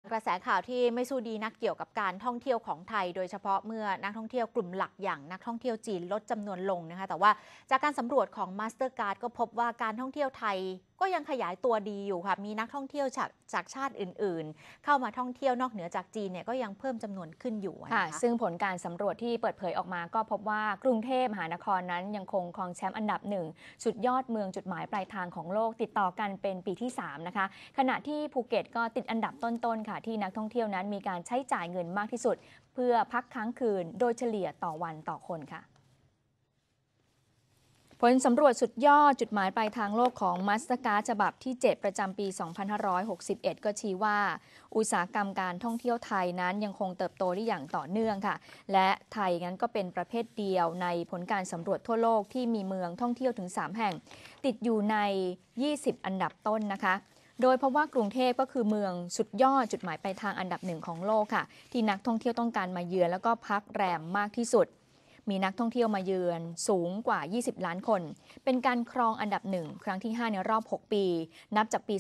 กระแสข่าวที่ไม่สู้ดีนักเกี่ยวกับการท่องเที่ยวของไทยโดยเฉพาะเมื่อนักท่องเที่ยวกลุ่มหลักอย่างนักท่องเที่ยวจีนลดจำนวนลงนะคะแต่ว่าจากการสำรวจของ Mastercard ก็พบว่าการท่องเที่ยวไทยก็ยังขยายตัวดีอยู่ค่ะมีนักท่องเที่ยวจากชาติอื่นๆเข้ามาท่องเที่ยวนอกเหนือจากจีนเนี่ยก็ยังเพิ่มจำนวนขึ้นอยู่ค่ะนะคะซึ่งผลการสำรวจที่เปิดเผยออกมาก็พบว่ากรุงเทพมหานครนั้นยังคงครองแชมป์อันดับหนึ่งสุดยอดเมืองจุดหมายปลายทางของโลกติดต่อกันเป็นปีที่3นะคะขณะที่ภูเก็ตก็ติดอันดับต้นๆค่ะที่นักท่องเที่ยวนั้นมีการใช้จ่ายเงินมากที่สุดเพื่อพักค้างคืนโดยเฉลี่ยต่อวันต่อคนค่ะผลสำรวจสุดยอดจุดหมายปลายทางโลกของ Mastercard ฉบับที่ 7 ประจำปี 2561 ก็ชี้ว่าอุตสาหกรรมการท่องเที่ยวไทยนั้นยังคงเติบโตได้อย่างต่อเนื่องค่ะและไทยนั้นก็เป็นประเภทเดียวในผลการสำรวจทั่วโลกที่มีเมืองท่องเที่ยวถึง 3 แห่งติดอยู่ใน 20 อันดับต้นนะคะโดยเพราะว่ากรุงเทพก็คือเมืองสุดยอดจุดหมายปลายทางอันดับหนึ่งของโลกค่ะที่นักท่องเที่ยวต้องการมาเยือนแล้วก็พักแรมมากที่สุดมีนักท่องเที่ยวมาเยือนสูงกว่า 20 ล้านคน เป็นการครองอันดับหนึ่งครั้งที่ 5 ในรอบ 6 ปี นับจากปี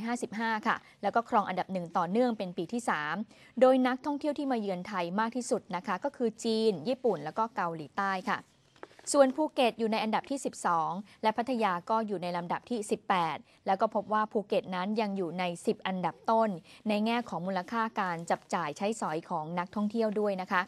2555 ค่ะ แล้วก็ครองอันดับหนึ่งต่อเนื่องเป็นปีที่ 3 โดยนักท่องเที่ยวที่มาเยือนไทยมากที่สุดนะคะก็คือจีน ญี่ปุ่น แล้วก็เกาหลีใต้ค่ะ ส่วนภูเก็ตอยู่ในอันดับที่ 12 และพัทยาก็อยู่ในลำดับที่ 18 แล้วก็พบว่าภูเก็ตนั้นยังอยู่ใน 10 อันดับต้น ในแง่ของมูลค่าการจับจ่ายใช้สอยของนักท่องเที่ยวด้วยนะคะ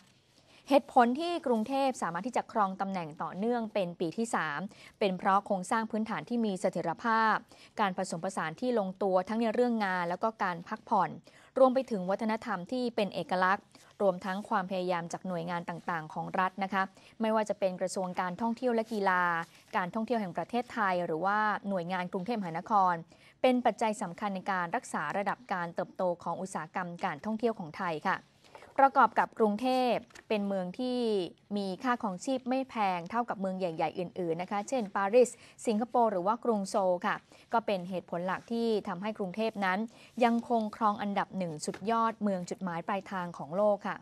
เหตุผลที่กรุงเทพสามารถที่จะครองตำแหน่งต่อเนื่องเป็นปีที่ 3 เป็นเพราะโครงสร้างพื้นฐานที่มีเสถียรภาพ การผสมผสานที่ลงตัวทั้งในเรื่องงานแล้วก็การพักผ่อน รวมไปถึงวัฒนธรรมที่เป็นเอกลักษณ์ รวมทั้งความพยายามจากหน่วยงานต่างๆของรัฐนะคะไม่ว่าจะเป็นกระทรวงการท่องเที่ยวและกีฬา การท่องเที่ยวแห่งประเทศไทย หรือว่าหน่วยงานกรุงเทพมหานคร เป็นปัจจัยสำคัญในการรักษาระดับการเติบโตของอุตสาหกรรมการท่องเที่ยวของไทยค่ะประกอบกับกรุงเทพเป็นเมืองที่มีค่าครองชีพไม่แพงเท่ากับเมืองใหญ่ๆอื่นๆนะคะเช่นปารีสสิงคโปร์หรือว่ากรุงโซลค่ะก็เป็นเหตุผลหลักที่ทำให้กรุงเทพนั้นยังคงครองอันดับหนึ่งสุดยอดเมืองจุดหมายปลายทางของโลกค่ะ